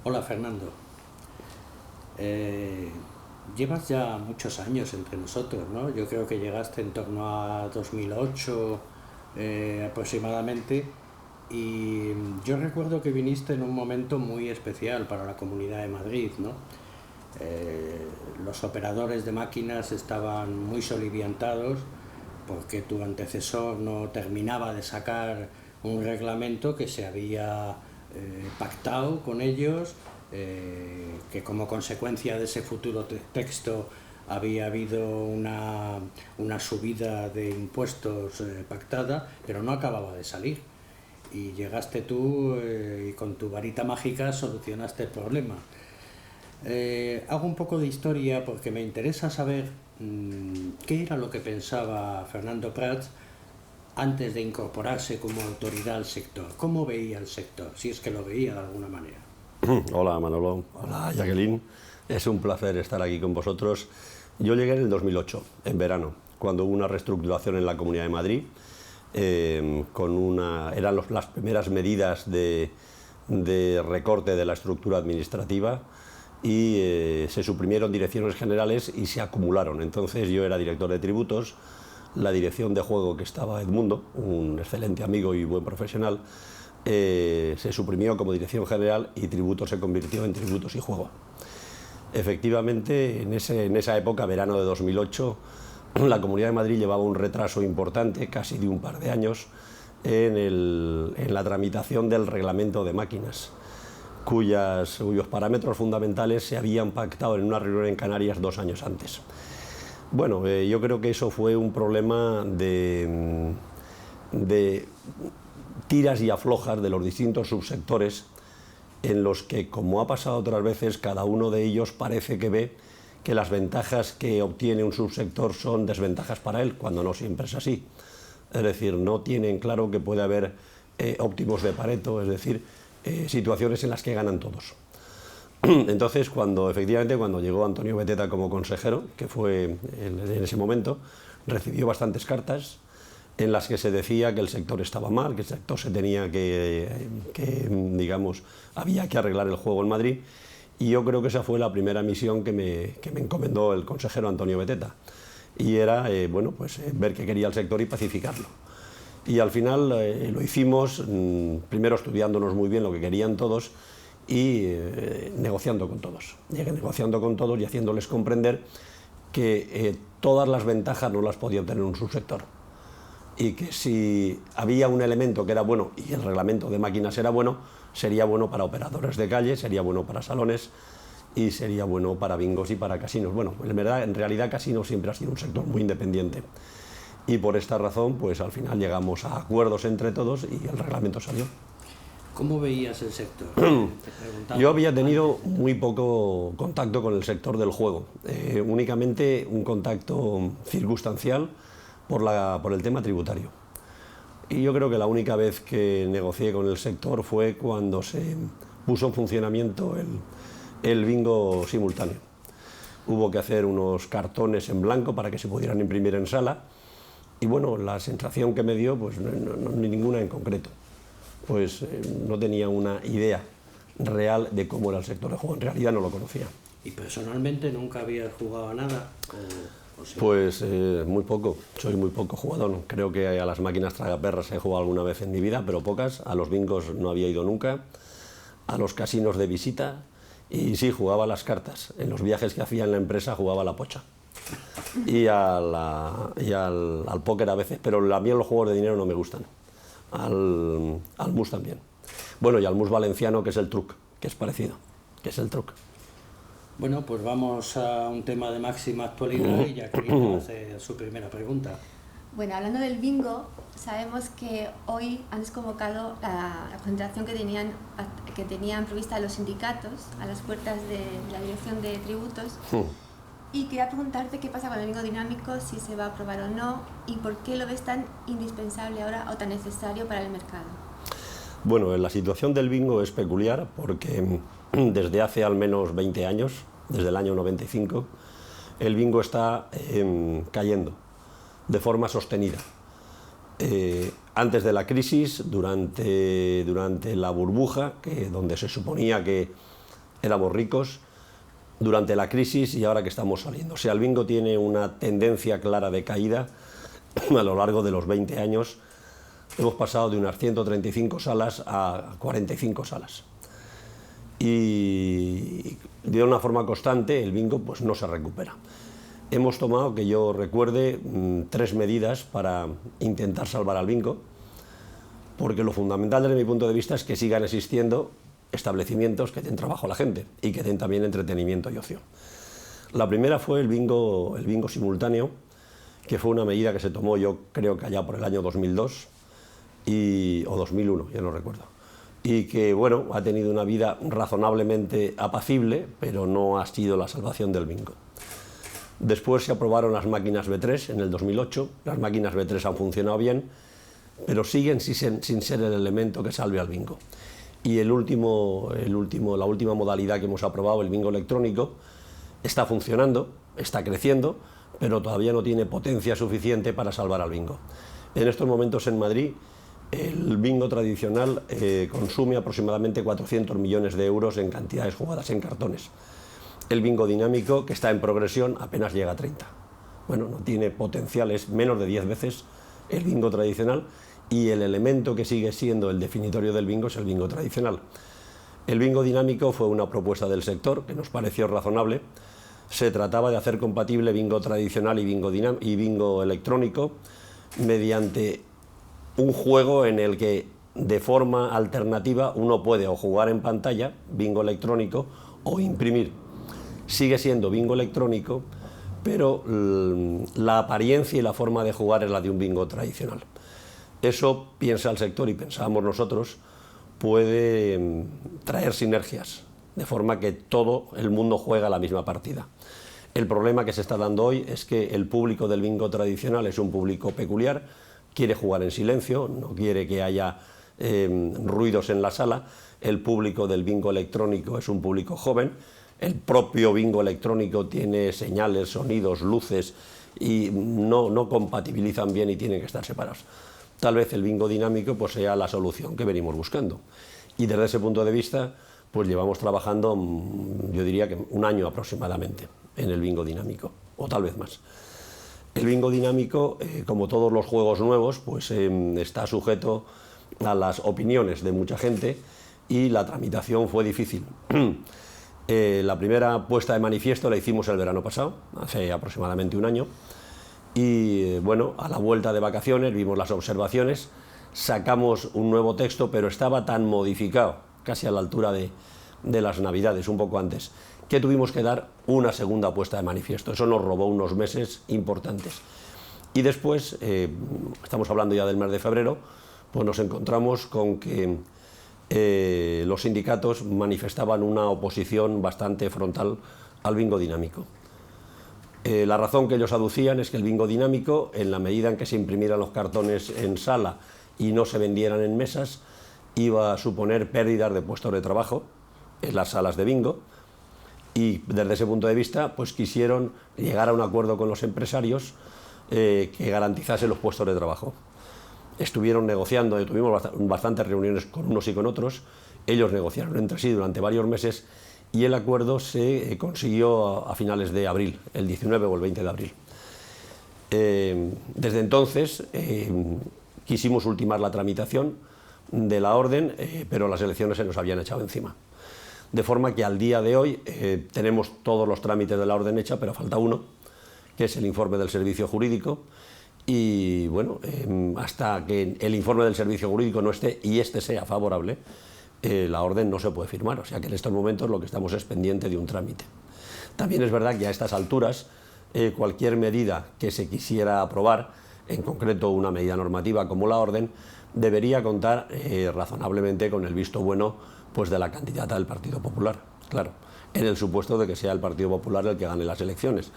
Hola Fernando. Eh, Llevas ya muchos años entre nosotros, ¿no? Yo creo que llegaste en torno a 2008 aproximadamente y yo recuerdo que viniste en un momento muy especial para la Comunidad de Madrid, ¿no? Eh, los operadores de máquinas estaban muy soliviantados porque tu antecesor no terminaba de sacar un reglamento que se había pactado con ellos, que como consecuencia de ese futuro texto había habido una subida de impuestos pactada, pero no acababa de salir. Y llegaste tú y con tu varita mágica solucionaste el problema. Hago un poco de historia porque me interesa saber qué era lo que pensaba Fernando Prats antes de incorporarse como autoridad al sector. ¿Cómo veía el sector? Si es que lo veía de alguna manera. Hola Manolo, hola Jacqueline, es un placer estar aquí con vosotros. Yo llegué en el 2008, en verano, cuando hubo una reestructuración en la Comunidad de Madrid, eran las primeras medidas de recorte de la estructura administrativa y se suprimieron direcciones generales y se acumularon. Entonces yo era director de tributos, la dirección de juego, que estaba Edmundo, un excelente amigo y buen profesional, se suprimió como dirección general y tributos se convirtió en tributos y juego. Efectivamente, en esa época, verano de 2008, la Comunidad de Madrid llevaba un retraso importante, casi de un par de años, en la tramitación del reglamento de máquinas, cuyos parámetros fundamentales se habían pactado en una reunión en Canarias 2 años antes. Bueno, yo creo que eso fue un problema de tiras y aflojas de los distintos subsectores, en los que, como ha pasado otras veces, cada uno de ellos parece que ve que las ventajas que obtiene un subsector son desventajas para él, cuando no siempre es así. Es decir, no tienen claro que puede haber óptimos de Pareto, es decir, situaciones en las que ganan todos. Entonces, efectivamente, cuando llegó Antonio Beteta como consejero, que fue en ese momento, recibió bastantes cartas en las que se decía que el sector estaba mal, que el sector se tenía digamos, había que arreglar el juego en Madrid, y yo creo que esa fue la primera misión que me encomendó el consejero Antonio Beteta, y era ver qué quería el sector y pacificarlo. Y al final lo hicimos, primero estudiándonos muy bien lo que querían todos y negociando con todos. Llegué negociando con todos y haciéndoles comprender que todas las ventajas no las podía obtener un subsector, y que si había un elemento que era bueno y el reglamento de máquinas era bueno, sería bueno para operadores de calle, sería bueno para salones y sería bueno para bingos y para casinos. Bueno, en realidad casinos siempre ha sido un sector muy independiente, y por esta razón pues al final llegamos a acuerdos entre todos y el reglamento salió. ¿Cómo veías el sector? Yo había tenido muy poco contacto con el sector del juego, únicamente un contacto circunstancial por el tema tributario. Y yo creo que la única vez que negocié con el sector fue cuando se puso en funcionamiento el bingo simultáneo. Hubo que hacer unos cartones en blanco para que se pudieran imprimir en sala, y bueno, la sensación que me dio, pues no, ninguna en concreto. Pues no tenía una idea real de cómo era el sector de juego, en realidad no lo conocía. ¿Y personalmente nunca habías jugado a nada? Sí? Pues muy poco, soy muy poco jugador. Creo que a las máquinas tragaperras he jugado alguna vez en mi vida, pero pocas. A los bingos no había ido nunca, a los casinos de visita, y sí, jugaba a las cartas. En los viajes que hacía en la empresa jugaba a la pocha y al póker a veces, pero a mí los juegos de dinero no me gustan. Al mus también. Bueno, y al mus valenciano, que es el truc, que es parecido, que es el truc. Bueno, pues vamos a un tema de máxima actualidad y Jacqueline hace su primera pregunta. Bueno, hablando del bingo, sabemos que hoy han desconvocado la concentración que tenían prevista los sindicatos a las puertas de la Dirección de Tributos. Y quería preguntarte qué pasa con el bingo dinámico, si se va a aprobar o no, y por qué lo ves tan indispensable ahora o tan necesario para el mercado. Bueno, la situación del bingo es peculiar porque desde hace al menos 20 años, desde el año 95, el bingo está cayendo de forma sostenida. Antes de la crisis, durante la burbuja, donde se suponía que éramos ricos durante la crisis y ahora que estamos saliendo. O sea, el bingo tiene una tendencia clara de caída a lo largo de los 20 años. Hemos pasado de unas 135 salas a 45 salas. Y de una forma constante el bingo pues no se recupera. Hemos tomado, que yo recuerde, 3 medidas para intentar salvar al bingo, porque lo fundamental desde mi punto de vista es que sigan existiendo establecimientos que den trabajo a la gente y que den también entretenimiento y ocio. La primera fue el bingo simultáneo, que fue una medida que se tomó yo creo que allá por el año 2002 o 2001, ya no recuerdo. Y que, bueno, ha tenido una vida razonablemente apacible, pero no ha sido la salvación del bingo. Después se aprobaron las máquinas B3 en el 2008, las máquinas B3 han funcionado bien, pero siguen sin ser el elemento que salve al bingo. Y la última modalidad que hemos aprobado, el bingo electrónico, está funcionando, está creciendo, pero todavía no tiene potencia suficiente para salvar al bingo. En estos momentos en Madrid, el bingo tradicional consume aproximadamente 400 millones de euros en cantidades jugadas en cartones. El bingo dinámico, que está en progresión, apenas llega a 30. Bueno, no tiene potencial, es menos de 10 veces el bingo tradicional, y el elemento que sigue siendo el definitorio del bingo es el bingo tradicional. El bingo dinámico fue una propuesta del sector que nos pareció razonable. Se trataba de hacer compatible bingo tradicional y bingo electrónico mediante un juego en el que de forma alternativa uno puede o jugar en pantalla, bingo electrónico, o imprimir. Sigue siendo bingo electrónico, pero la apariencia y la forma de jugar es la de un bingo tradicional. Eso, piensa el sector y pensábamos nosotros, puede traer sinergias, de forma que todo el mundo juega la misma partida. El problema que se está dando hoy es que el público del bingo tradicional es un público peculiar, quiere jugar en silencio, no quiere que haya ruidos en la sala. El público del bingo electrónico es un público joven. El propio bingo electrónico tiene señales, sonidos, luces y no compatibilizan bien y tienen que estar separados. Tal vez el bingo dinámico pues sea la solución que venimos buscando. Y desde ese punto de vista pues llevamos trabajando, yo diría que 1 año aproximadamente en el bingo dinámico, o tal vez más. El bingo dinámico, como todos los juegos nuevos, pues está sujeto a las opiniones de mucha gente y la tramitación fue difícil. La primera puesta de manifiesto la hicimos el verano pasado, hace aproximadamente 1 año, y bueno, a la vuelta de vacaciones vimos las observaciones, sacamos un nuevo texto, pero estaba tan modificado, casi a la altura de las Navidades, un poco antes, que tuvimos que dar una segunda puesta de manifiesto. Eso nos robó unos meses importantes. Y después, estamos hablando ya del mes de febrero, pues nos encontramos con que los sindicatos manifestaban una oposición bastante frontal al bingo dinámico. La razón que ellos aducían es que el bingo dinámico, en la medida en que se imprimieran los cartones en sala y no se vendieran en mesas, iba a suponer pérdidas de puestos de trabajo en las salas de bingo, y desde ese punto de vista pues quisieron llegar a un acuerdo con los empresarios que garantizase los puestos de trabajo. Estuvieron negociando, tuvimos bastantes reuniones con unos y con otros, ellos negociaron entre sí durante varios meses y el acuerdo se consiguió a finales de abril, el 19 o el 20 de abril. Desde entonces quisimos ultimar la tramitación de la orden, pero las elecciones se nos habían echado encima. De forma que al día de hoy tenemos todos los trámites de la orden hecha, pero falta uno, que es el informe del servicio jurídico, y bueno, hasta que el informe del servicio jurídico no esté y este sea favorable, la orden no se puede firmar, o sea que en estos momentos lo que estamos es pendiente de un trámite. También es verdad que a estas alturas cualquier medida que se quisiera aprobar, en concreto una medida normativa como la orden, debería contar razonablemente con el visto bueno pues de la candidata del Partido Popular, claro, en el supuesto de que sea el Partido Popular el que gane las elecciones,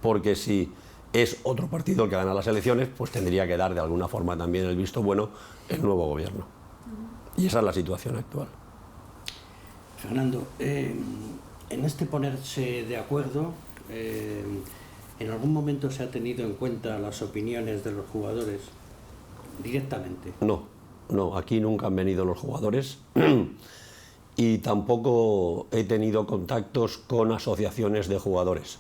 porque si es otro partido el que gana las elecciones, pues tendría que dar de alguna forma también el visto bueno el nuevo gobierno. Y esa es la situación actual. Fernando, en este ponerse de acuerdo, ¿en algún momento se ha tenido en cuenta las opiniones de los jugadores directamente? No, aquí nunca han venido los jugadores y tampoco he tenido contactos con asociaciones de jugadores.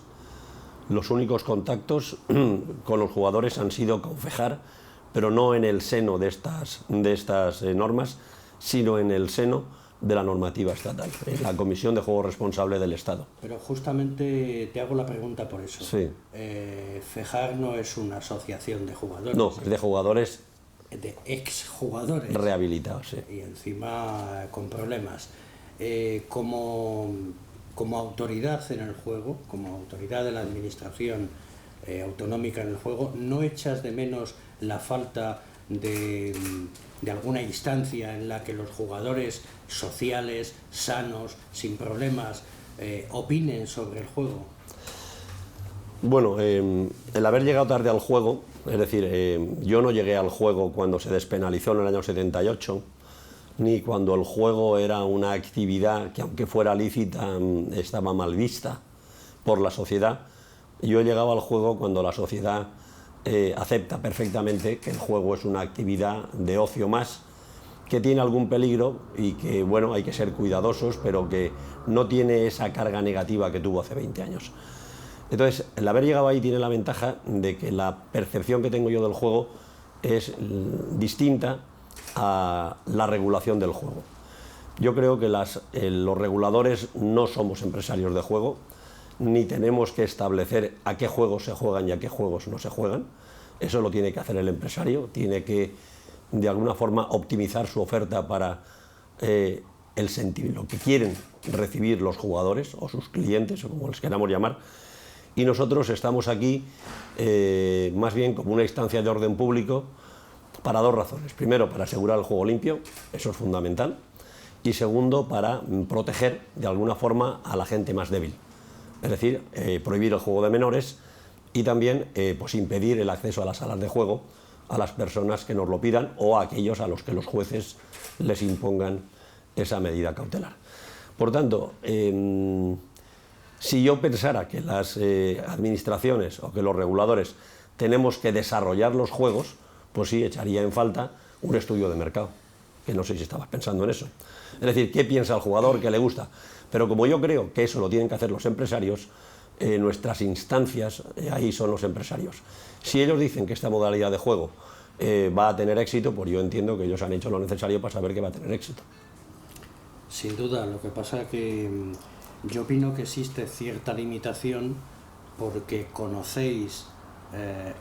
Los únicos contactos con los jugadores han sido con FEJAR, pero no en el seno de estas normas, sino en el seno de la normativa estatal, en la Comisión de Juego Responsable del Estado. Pero justamente te hago la pregunta por eso. Sí. FEJAR no es una asociación de jugadores. No, es de jugadores... de exjugadores. Rehabilitados, sí. Y encima con problemas. Como autoridad en el juego, como autoridad de la administración autonómica en el juego, ¿no echas de menos la falta de alguna instancia en la que los jugadores sociales, sanos, sin problemas, opinen sobre el juego? Bueno, el haber llegado tarde al juego, es decir, yo no llegué al juego cuando se despenalizó en el año 78, ni cuando el juego era una actividad que, aunque fuera lícita, estaba mal vista por la sociedad. Yo he llegado al juego cuando la sociedad acepta perfectamente que el juego es una actividad de ocio más, que tiene algún peligro y que, bueno, hay que ser cuidadosos, pero que no tiene esa carga negativa que tuvo hace 20 años. Entonces, el haber llegado ahí tiene la ventaja de que la percepción que tengo yo del juego es distinta a la regulación del juego. Yo creo que los reguladores no somos empresarios de juego, ni tenemos que establecer a qué juegos se juegan y a qué juegos no se juegan. Eso lo tiene que hacer el empresario, tiene que de alguna forma optimizar su oferta para lo que quieren recibir los jugadores o sus clientes, o como les queramos llamar. Y nosotros estamos aquí más bien como una instancia de orden público para dos razones. Primero, para asegurar el juego limpio, eso es fundamental. Y segundo, para proteger de alguna forma a la gente más débil. Es decir, prohibir el juego de menores y también pues impedir el acceso a las salas de juego a las personas que nos lo pidan o a aquellos a los que los jueces les impongan esa medida cautelar. Por tanto, si yo pensara que las administraciones o que los reguladores tenemos que desarrollar los juegos, pues sí, echaría en falta un estudio de mercado, que no sé si estabas pensando en eso. Es decir, ¿qué piensa el jugador? ¿Qué le gusta? Pero como yo creo que eso lo tienen que hacer los empresarios, nuestras instancias, ahí son los empresarios. Si ellos dicen que esta modalidad de juego va a tener éxito, pues yo entiendo que ellos han hecho lo necesario para saber que va a tener éxito. Sin duda, lo que pasa es que yo opino que existe cierta limitación porque conocéis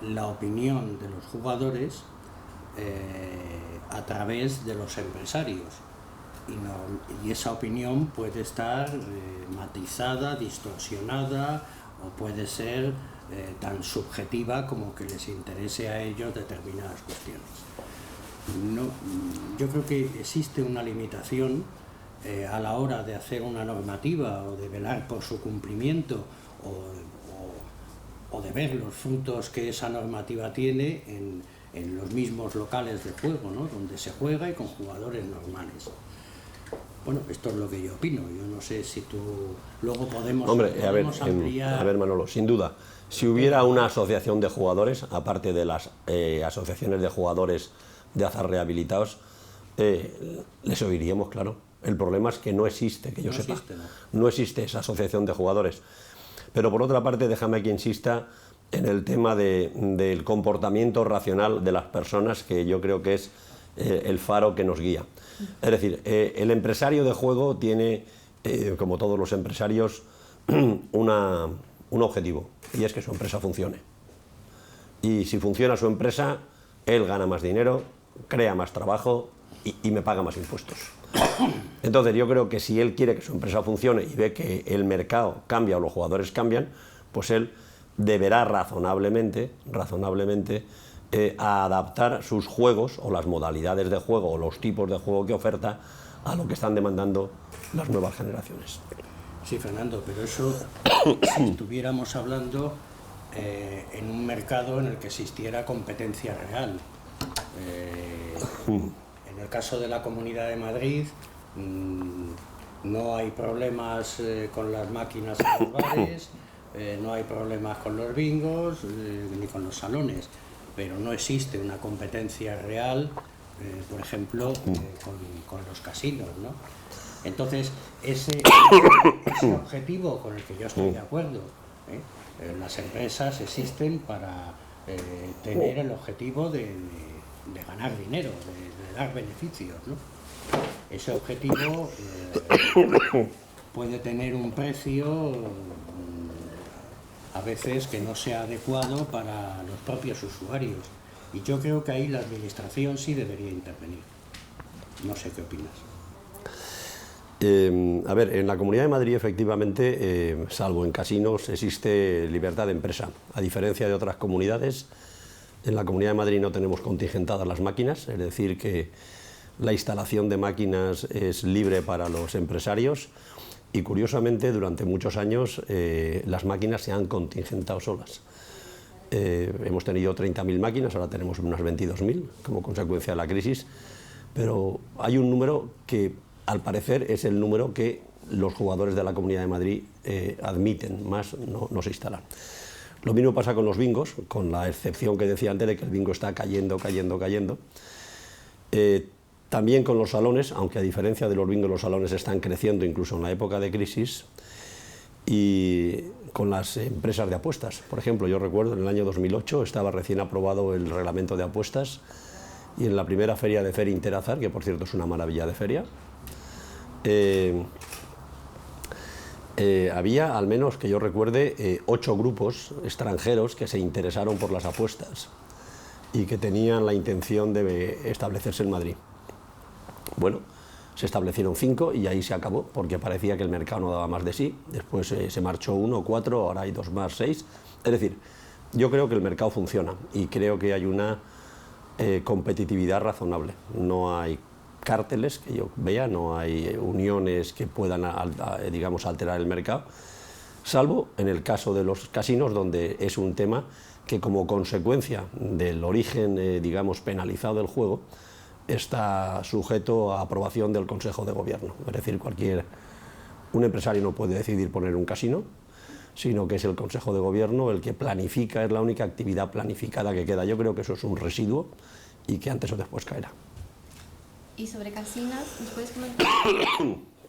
la opinión de los jugadores a través de los empresarios y esa opinión puede estar matizada, distorsionada o puede ser tan subjetiva como que les interese a ellos determinadas cuestiones. No, yo creo que existe una limitación a la hora de hacer una normativa o de velar por su cumplimiento o de ver los frutos que esa normativa tiene en los mismos locales de juego, ¿no? Donde se juega y con jugadores normales. Bueno, esto es lo que yo opino. Yo no sé si tú luego podemos ampliar. A ver, Manolo, sin duda, si hubiera una asociación de jugadores, aparte de las asociaciones de jugadores de azar rehabilitados, les oiríamos, claro. El problema es que no existe, que yo sepa. No existe esa asociación de jugadores. Pero por otra parte, déjame que insista en el tema del comportamiento racional de las personas, que yo creo que es el faro que nos guía. Es decir, el empresario de juego tiene, como todos los empresarios, un objetivo, y es que su empresa funcione. Y si funciona su empresa, él gana más dinero, crea más trabajo y me paga más impuestos. Entonces yo creo que si él quiere que su empresa funcione y ve que el mercado cambia o los jugadores cambian, pues él deberá razonablemente adaptar sus juegos o las modalidades de juego o los tipos de juego que oferta a lo que están demandando las nuevas generaciones. Sí, Fernando, pero eso si estuviéramos hablando en un mercado en el que existiera competencia real. En el caso de la Comunidad de Madrid no hay problemas con las máquinas en los bares, no hay problemas con los bingos ni con los salones, pero no existe una competencia real, por ejemplo, con los casinos, ¿no? Entonces, ese objetivo con el que yo estoy de acuerdo, las empresas existen para tener el objetivo de ganar dinero, de dar beneficios, ¿no? Ese objetivo puede tener un precio a veces que no sea adecuado para los propios usuarios, y yo creo que ahí la administración sí debería intervenir. No sé qué opinas. A ver, en la Comunidad de Madrid efectivamente, salvo en casinos, existe libertad de empresa. A diferencia de otras comunidades, en la Comunidad de Madrid no tenemos contingentadas las máquinas, es decir, que la instalación de máquinas es libre para los empresarios y, curiosamente, durante muchos años las máquinas se han contingentado solas. Hemos tenido 30.000 máquinas, ahora tenemos unas 22.000 como consecuencia de la crisis, pero hay un número que, al parecer, es el número que los jugadores de la Comunidad de Madrid admiten, más no se instalan. Lo mismo pasa con los bingos, con la excepción que decía antes de que el bingo está cayendo. También con los salones, aunque a diferencia de los bingos los salones están creciendo incluso en la época de crisis, y con las empresas de apuestas. Por ejemplo, yo recuerdo en el año 2008 estaba recién aprobado el reglamento de apuestas y en la primera feria de Feria Interazar, que por cierto es una maravilla de feria, había, al menos que yo recuerde, 8 grupos extranjeros que se interesaron por las apuestas y que tenían la intención de establecerse en Madrid. Bueno, se establecieron 5 y ahí se acabó, porque parecía que el mercado no daba más de sí. Después se marchó 1, 4, ahora hay 2 más, 6. Es decir, yo creo que el mercado funciona y creo que hay una competitividad razonable. No hay cárteles que yo vea, no hay uniones que puedan, digamos, alterar el mercado, salvo en el caso de los casinos, donde es un tema que, como consecuencia del origen, digamos, penalizado del juego, está sujeto a aprobación del Consejo de Gobierno. Es decir, un empresario no puede decidir poner un casino, sino que es el Consejo de Gobierno el que planifica, es la única actividad planificada que queda. Yo creo que eso es un residuo y que antes o después caerá. Y sobre casinos, ¿nos puedes comentar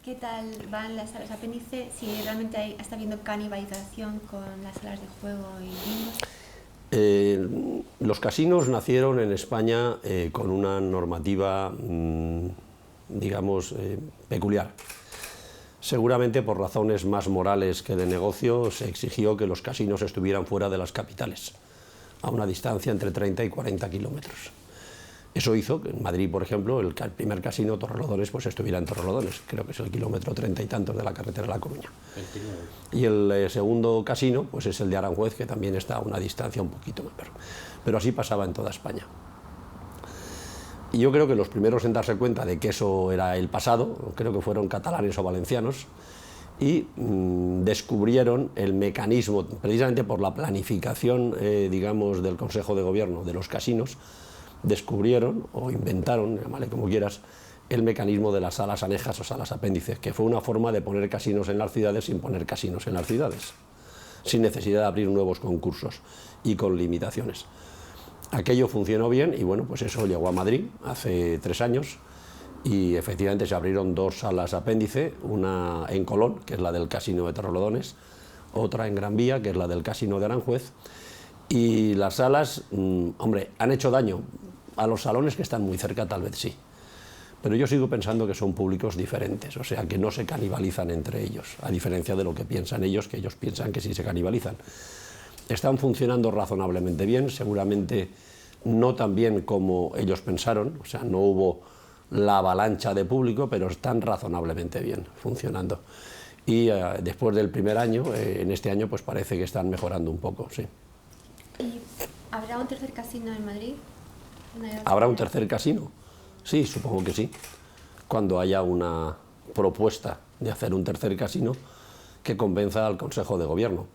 qué tal van las salas apéndice? Si realmente está habiendo canibalización con las salas de juego y bingos. Los casinos nacieron en España con una normativa, digamos, peculiar. Seguramente por razones más morales que de negocio se exigió que los casinos estuvieran fuera de las capitales, a una distancia entre 30 y 40 kilómetros. Eso hizo que en Madrid, por ejemplo, el primer casino Torrelodones pues estuviera en Torrelodones, creo que es el kilómetro 30 y tantos de la carretera de La Coruña. 29. Y el segundo casino pues es el de Aranjuez, que también está a una distancia un poquito menor. Pero así pasaba en toda España. Y yo creo que los primeros en darse cuenta de que eso era el pasado, creo que fueron catalanes o valencianos, y descubrieron el mecanismo, precisamente por la planificación, digamos, del Consejo de Gobierno de los casinos, descubrieron o inventaron, llámale como quieras, el mecanismo de las salas anejas o salas apéndices, que fue una forma de poner casinos en las ciudades sin poner casinos en las ciudades, sin necesidad de abrir nuevos concursos y con limitaciones. Aquello funcionó bien y bueno, pues eso llegó a Madrid hace 3 años y efectivamente se abrieron 2 salas apéndice, una en Colón, que es la del Casino de Torrelodones, otra en Gran Vía, que es la del Casino de Aranjuez, y las salas, hombre, han hecho daño. A los salones que están muy cerca tal vez sí, pero yo sigo pensando que son públicos diferentes, o sea que no se canibalizan entre ellos, a diferencia de lo que piensan ellos, que ellos piensan que sí se canibalizan. Están funcionando razonablemente bien, seguramente no tan bien como ellos pensaron, o sea, no hubo la avalancha de público, pero están razonablemente bien funcionando. Y después del primer año, en este año pues parece que están mejorando un poco, sí. ¿Y habrá un tercer casino en Madrid? ¿Habrá un tercer casino? Sí, supongo que sí. Cuando haya una propuesta de hacer un tercer casino que convenza al Consejo de Gobierno.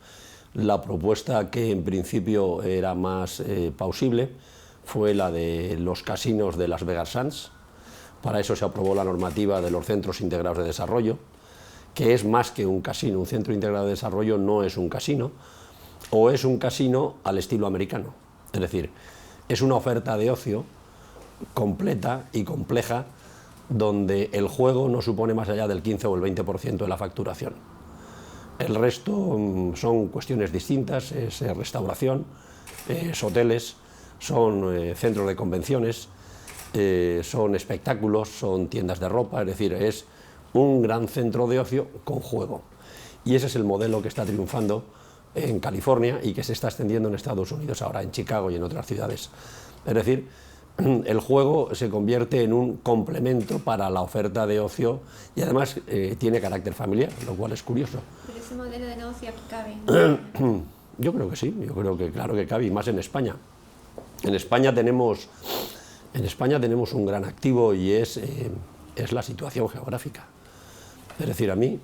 La propuesta que en principio era más plausible fue la de los casinos de Las Vegas Sands. Para eso se aprobó la normativa de los centros integrados de desarrollo, que es más que un casino. Un centro integrado de desarrollo no es un casino, o es un casino al estilo americano. Es decir, es una oferta de ocio completa y compleja donde el juego no supone más allá del 15 o el 20% de la facturación. El resto son cuestiones distintas, es restauración, es hoteles, son centros de convenciones, son espectáculos, son tiendas de ropa, es decir, es un gran centro de ocio con juego. Y ese es el modelo que está triunfando en California y que se está extendiendo en Estados Unidos ahora, en Chicago y en otras ciudades. Es decir, el juego se convierte en un complemento para la oferta de ocio y además tiene carácter familiar, lo cual es curioso. Pero ese modelo de negocio aquí cabe. Yo creo que sí, yo creo que claro que cabe, y más en España. En España tenemos un gran activo y es la situación geográfica. Es decir, a mí,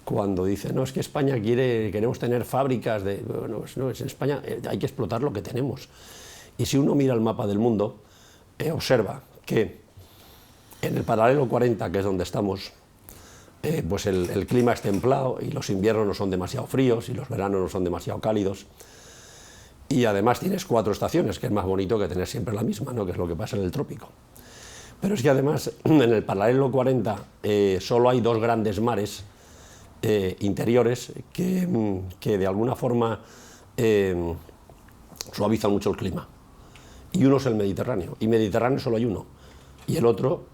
cuando dicen, no, es que España queremos tener fábricas de... Bueno, pues no, en España hay que explotar lo que tenemos. Y si uno mira el mapa del mundo, observa que en el paralelo 40, que es donde estamos, pues el clima es templado y los inviernos no son demasiado fríos y los veranos no son demasiado cálidos. Y además tienes 4 estaciones, que es más bonito que tener siempre la misma, ¿no? Que es lo que pasa en el trópico. Pero es que además en el paralelo 40 solo hay 2 grandes mares interiores que de alguna forma suavizan mucho el clima. Y uno es el Mediterráneo, y Mediterráneo solo hay uno, y el otro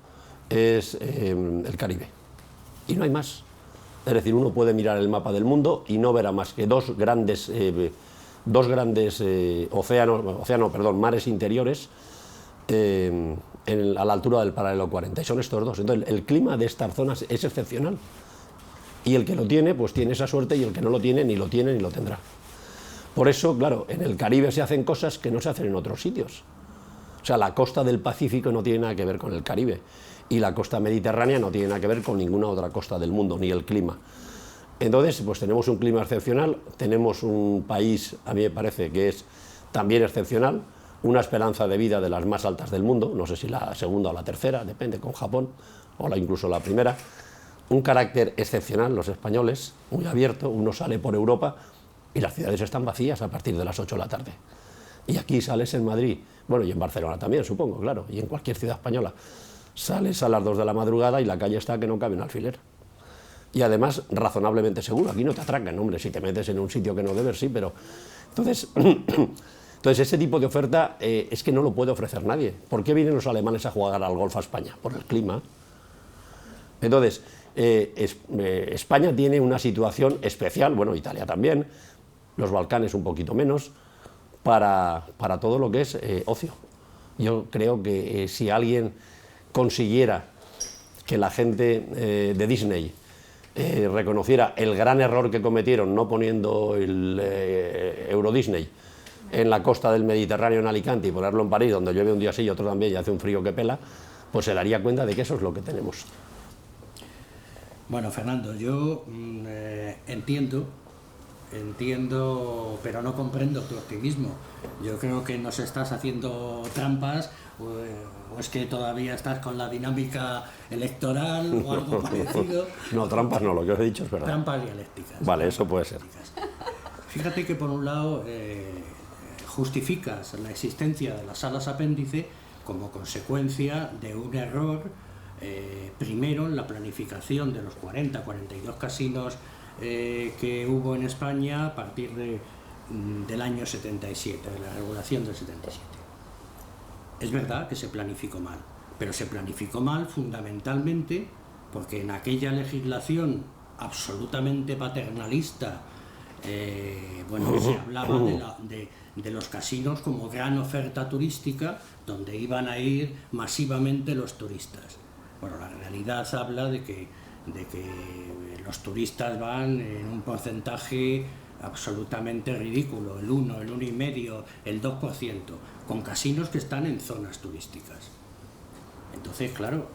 es el Caribe. Y no hay más. Es decir, uno puede mirar el mapa del mundo y no verá más que dos grandes mares interiores a la altura del paralelo 40, y son estos dos. Entonces, el clima de estas zonas es excepcional. Y el que lo tiene, pues tiene esa suerte, y el que no lo tiene, ni lo tendrá. Por eso, claro, en el Caribe se hacen cosas que no se hacen en otros sitios. O sea, la costa del Pacífico no tiene nada que ver con el Caribe, y la costa mediterránea no tiene nada que ver con ninguna otra costa del mundo, ni el clima. Entonces, pues tenemos un clima excepcional, tenemos un país, a mí me parece que es también excepcional, una esperanza de vida de las más altas del mundo, no sé si la segunda o la tercera, depende, con Japón, o incluso la primera, un carácter excepcional, los españoles, muy abierto, uno sale por Europa y las ciudades están vacías a partir de las 8 de la tarde. Y aquí sales en Madrid, bueno, y en Barcelona también, supongo, claro, y en cualquier ciudad española, sales a las 2 de la madrugada y la calle está que no cabe un alfiler. Y además, razonablemente seguro, aquí no te atracan, hombre, si te metes en un sitio que no debes, sí, pero... Entonces, ese tipo de oferta es que no lo puede ofrecer nadie. ¿Por qué vienen los alemanes a jugar al golf a España? Por el clima. Entonces, España tiene una situación especial, bueno, Italia también, los Balcanes un poquito menos, para todo lo que es ocio. Yo creo que si alguien consiguiera que la gente de Disney reconociera el gran error que cometieron no poniendo el Euro Disney en la costa del Mediterráneo en Alicante y ponerlo en París, donde llueve un día sí y otro también y hace un frío que pela, pues se daría cuenta de que eso es lo que tenemos. Bueno, Fernando, yo entiendo, pero no comprendo tu optimismo. Yo creo que nos estás haciendo trampas, o es que todavía estás con la dinámica electoral o algo parecido. No, trampas no, lo que os he dicho es verdad. Trampas dialécticas. Vale, eso puede ser. Fíjate que por un lado justificas la existencia de las salas apéndice como consecuencia de un error, primero en la planificación de los 42 casinos que hubo en España a partir del año 77, de la regulación del 77. Es verdad que se planificó mal, pero se planificó mal fundamentalmente porque en aquella legislación absolutamente paternalista, se hablaba de los casinos como gran oferta turística donde iban a ir masivamente los turistas. Bueno, la realidad habla de que los turistas van en un porcentaje absolutamente ridículo, el 1, el 1,5, el 2%, con casinos que están en zonas turísticas. Entonces, claro,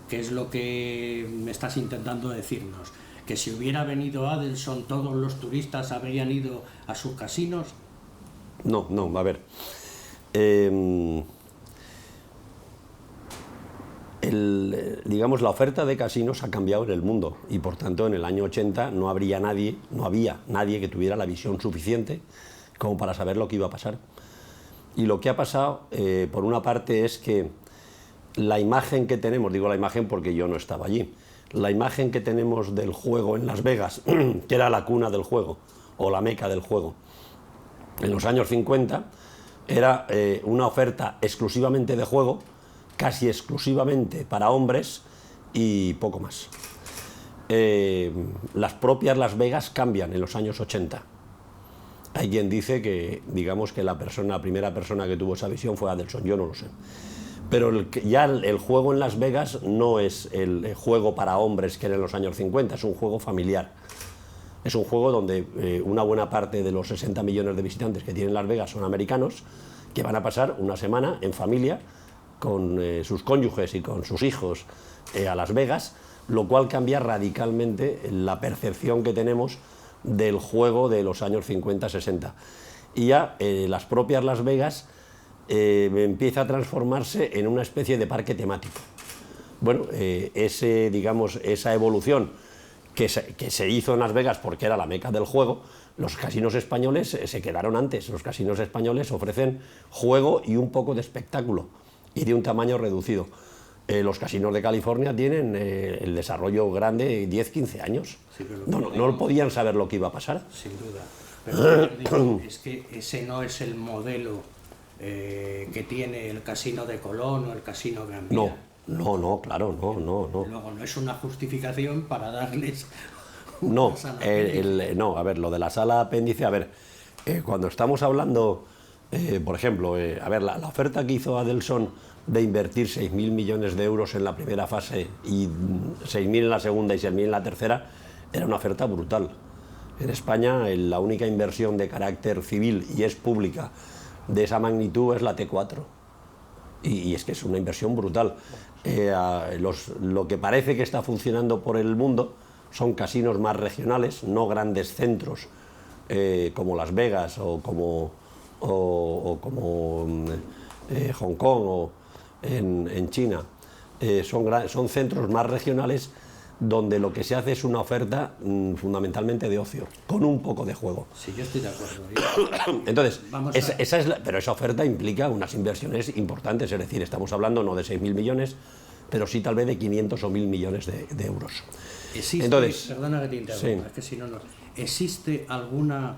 ¿qué es lo que me estás intentando decirnos? ¿Que si hubiera venido Adelson todos los turistas habrían ido a sus casinos? No, a ver. Digamos, la oferta de casinos ha cambiado en el mundo y por tanto en el año 80 no había nadie que tuviera la visión suficiente como para saber lo que iba a pasar. Y lo que ha pasado, por una parte, es que la imagen que tenemos, digo la imagen porque yo no estaba allí, la imagen que tenemos del juego en Las Vegas, que era la cuna del juego, o la meca del juego, en los años 50, era una oferta exclusivamente de juego, casi exclusivamente para hombres y poco más. Las propias Las Vegas cambian en los años 80. Hay quien dice que, digamos, que la primera persona que tuvo esa visión fue Adelson, yo no lo sé. Pero ya el juego en Las Vegas no es el juego para hombres que era en los años 50, es un juego familiar. Es un juego donde una buena parte de los 60 millones de visitantes que tienen Las Vegas son americanos, que van a pasar una semana en familia con sus cónyuges y con sus hijos a Las Vegas, lo cual cambia radicalmente la percepción que tenemos del juego de los años 50-60. Y ya las propias Las Vegas empieza a transformarse en una especie de parque temático. Bueno, esa evolución que se hizo en Las Vegas porque era la meca del juego, los casinos españoles se quedaron antes. Los casinos españoles ofrecen juego y un poco de espectáculo, y de un tamaño reducido. Los casinos de California tienen el desarrollo grande 10-15 años. Sí, no podían saber lo que iba a pasar. Sin duda. Pero es que ese no es el modelo que tiene el casino de Colón o el casino Gran Vía. No, claro, no. Luego no es una justificación para darles una sala apéndice. A ver, lo de la sala apéndice, a ver, cuando estamos hablando, por ejemplo, la oferta que hizo Adelson de invertir 6.000 millones de euros en la primera fase y 6.000 en la segunda y 6.000 en la tercera, era una oferta brutal. En España la única inversión de carácter civil, y es pública, de esa magnitud es la T4. Y es que es una inversión brutal. Lo que parece que está funcionando por el mundo son casinos más regionales, no grandes centros como Las Vegas o como Hong Kong o en China. Son centros más regionales donde lo que se hace es una oferta fundamentalmente de ocio, con un poco de juego. Sí, yo estoy de acuerdo. Entonces, pero esa oferta implica unas inversiones importantes, es decir, estamos hablando no de 6.000 millones, pero sí tal vez de 500 o 1.000 millones de euros. Perdona que te interrumpa, sí. Es que si no, ¿existe alguna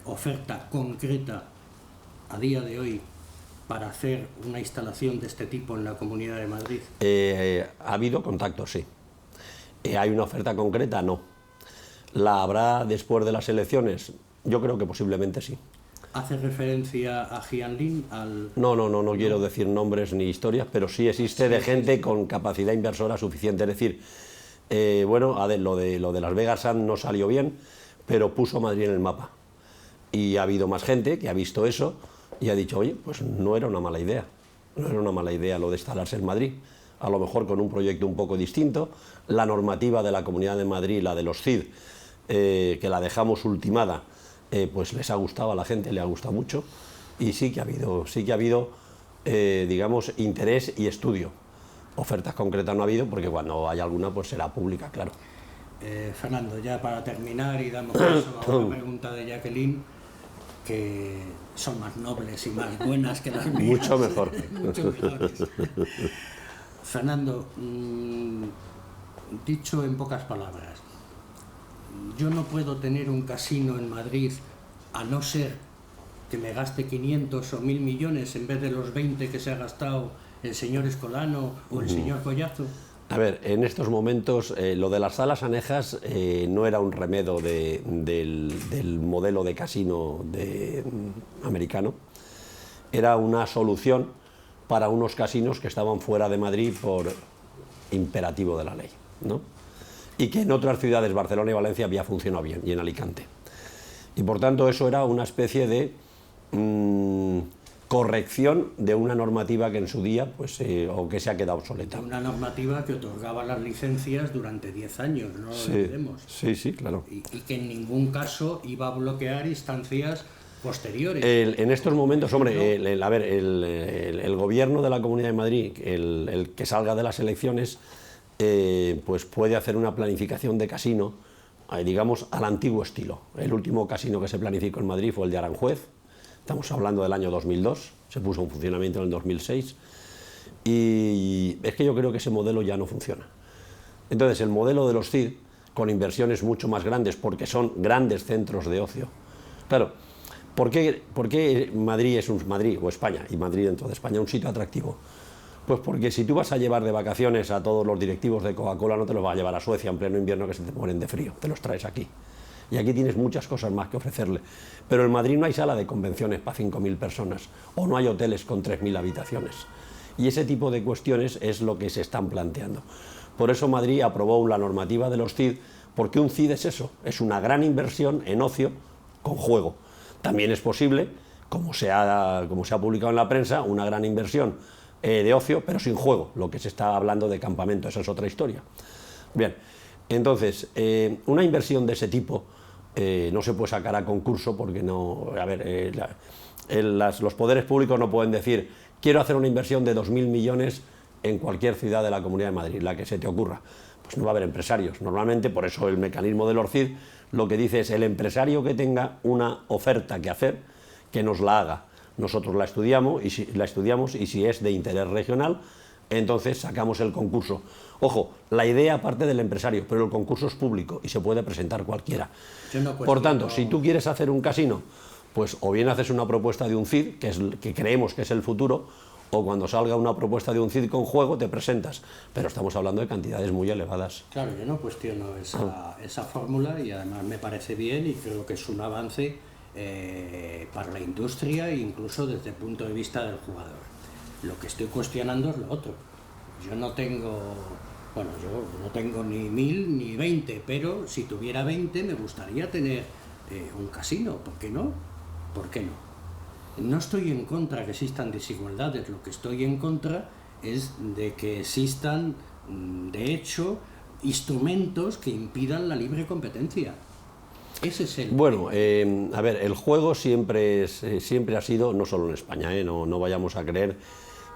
oferta concreta a día de hoy para hacer una instalación de este tipo en la Comunidad de Madrid? Ha habido contactos, sí. ¿Hay una oferta concreta? No. ¿La habrá después de las elecciones? Yo creo que posiblemente sí. ¿Hace referencia a Jianlin? No quiero decir nombres ni historias, pero sí existe de gente con capacidad inversora suficiente. Es decir, lo de Las Vegas no salió bien, pero puso Madrid en el mapa. Y ha habido más gente que ha visto eso y ha dicho, oye, pues no era una mala idea. No era una mala idea lo de instalarse en Madrid. A lo mejor con un proyecto un poco distinto. La normativa de la Comunidad de Madrid, la de los CID, que la dejamos ultimada, pues les ha gustado a la gente, le ha gustado mucho, y sí que ha habido digamos, interés y estudio. Ofertas concretas no ha habido, porque cuando haya alguna pues será pública, claro. Fernando, ya para terminar y damos paso a una pregunta de Jacqueline, que son más nobles y más buenas que las mías. Mucho mejor. Mucho mejores. Fernando, dicho en pocas palabras, yo no puedo tener un casino en Madrid a no ser que me gaste 500 o 1.000 millones en vez de los 20 que se ha gastado el señor Escolano o el señor Collazo. A ver, en estos momentos lo de las salas anejas no era un remedio del modelo de casino americano, era una solución para unos casinos que estaban fuera de Madrid por imperativo de la ley, ¿no? Y que en otras ciudades, Barcelona y Valencia, había funcionado bien, y en Alicante. Y por tanto eso era una especie de corrección de una normativa que en su día, pues, o que se ha quedado obsoleta. Una normativa que otorgaba las licencias durante 10 años, no lo olvidemos. Sí, claro. Y que en ningún caso iba a bloquear instancias posteriores. En estos momentos, hombre, el gobierno de la Comunidad de Madrid, el que salga de las elecciones, pues puede hacer una planificación de casino, digamos, al antiguo estilo. El último casino que se planificó en Madrid fue el de Aranjuez, estamos hablando del año 2002, se puso en funcionamiento en el 2006, Y es que yo creo que ese modelo ya no funciona. Entonces, el modelo de los CID, con inversiones mucho más grandes, porque son grandes centros de ocio. Claro, ¿por qué Madrid es Madrid, o España, y Madrid dentro de España, un sitio atractivo? Pues porque si tú vas a llevar de vacaciones a todos los directivos de Coca-Cola, no te los vas a llevar a Suecia en pleno invierno que se te mueren de frío, te los traes aquí. Y aquí tienes muchas cosas más que ofrecerle. Pero en Madrid no hay sala de convenciones para 5.000 personas, o no hay hoteles con 3.000 habitaciones. Y ese tipo de cuestiones es lo que se están planteando. Por eso Madrid aprobó la normativa de los CID, porque un CID es eso, es una gran inversión en ocio con juego. También es posible, como se ha publicado en la prensa, una gran inversión de ocio, pero sin juego. Lo que se está hablando de campamento, esa es otra historia. Bien, entonces, una inversión de ese tipo no se puede sacar a concurso porque no... A ver, los poderes públicos no pueden decir quiero hacer una inversión de 2.000 millones en cualquier ciudad de la Comunidad de Madrid, la que se te ocurra. Pues no va a haber empresarios. Normalmente, por eso el mecanismo del ORCID lo que dice es el empresario que tenga una oferta que hacer, que nos la haga. Nosotros la estudiamos y si es de interés regional, entonces sacamos el concurso. Ojo, la idea parte del empresario, pero el concurso es público y se puede presentar cualquiera. Por tanto, si tú quieres hacer un casino, pues o bien haces una propuesta de un CID, que creemos que es el futuro, o cuando salga una propuesta de un CID con juego te presentas, pero estamos hablando de cantidades muy elevadas. Claro, yo no cuestiono esa fórmula y además me parece bien y creo que es un avance para la industria e incluso desde el punto de vista del jugador. Lo que estoy cuestionando es lo otro. Yo no tengo ni 1.000 ni 20, pero si tuviera 20 me gustaría tener un casino, ¿por qué no? ¿Por qué no? No estoy en contra de que existan desigualdades, lo que estoy en contra es de que existan, de hecho, instrumentos que impidan la libre competencia. Ese es el... Bueno, a ver, el juego siempre ha sido, no solo en España, no vayamos a creer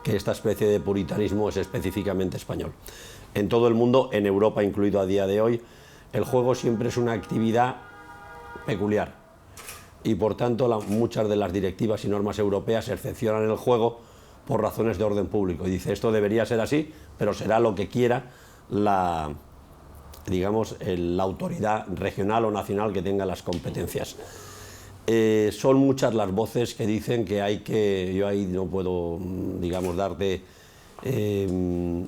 que esta especie de puritanismo es específicamente español. En todo el mundo, en Europa incluido a día de hoy, el juego siempre es una actividad peculiar. Y por tanto muchas de las directivas y normas europeas excepcionan el juego por razones de orden público. Y dice, esto debería ser así, pero será lo que quiera la autoridad regional o nacional que tenga las competencias. Son muchas las voces que dicen que yo ahí no puedo, darte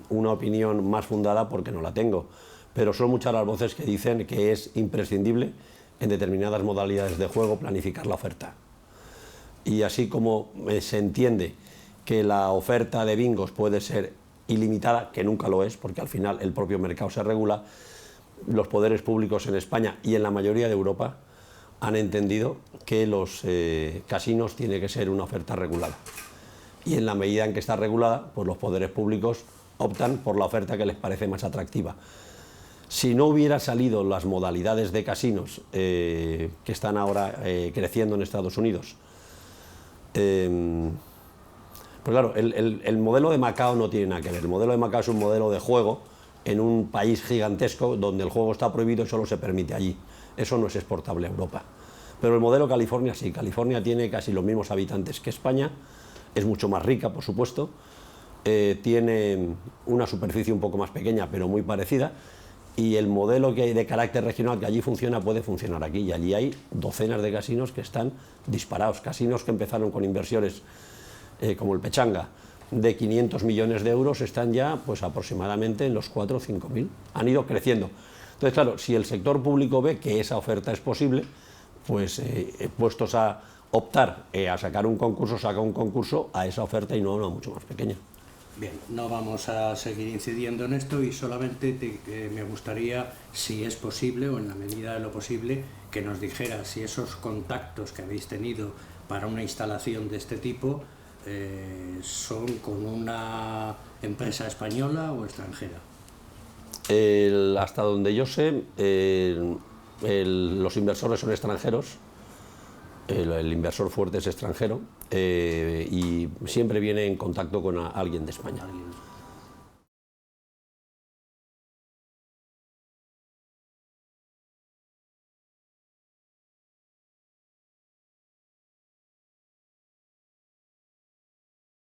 una opinión más fundada porque no la tengo, pero son muchas las voces que dicen que es imprescindible en determinadas modalidades de juego planificar la oferta. Y así como se entiende que la oferta de bingos puede ser ilimitada, que nunca lo es, porque al final el propio mercado se regula, los poderes públicos en España y en la mayoría de Europa han entendido que los casinos tiene que ser una oferta regulada. Y en la medida en que está regulada, pues los poderes públicos optan por la oferta que les parece más atractiva. Si no hubiera salido las modalidades de casinos que están ahora creciendo en Estados Unidos, pues claro, el modelo de Macao no tiene nada que ver. El modelo de Macao es un modelo de juego en un país gigantesco donde el juego está prohibido y solo se permite allí. Eso no es exportable a Europa. Pero el modelo California sí. California tiene casi los mismos habitantes que España, es mucho más rica, por supuesto, tiene una superficie un poco más pequeña, pero muy parecida, y el modelo que hay de carácter regional que allí funciona puede funcionar aquí, y allí hay docenas de casinos que están disparados, casinos que empezaron con inversiones como el Pechanga de 500 millones de euros, están ya pues aproximadamente en los 4 o 5.000, han ido creciendo. Entonces claro, si el sector público ve que esa oferta es posible, pues puestos a optar a sacar un concurso, saca un concurso a esa oferta y no a una mucho más pequeña. Bien, no vamos a seguir incidiendo en esto y solamente me gustaría, si es posible o en la medida de lo posible, que nos dijeras si esos contactos que habéis tenido para una instalación de este tipo son con una empresa española o extranjera. Hasta donde yo sé, los inversores son extranjeros. El inversor fuerte es extranjero y siempre viene en contacto con alguien de España.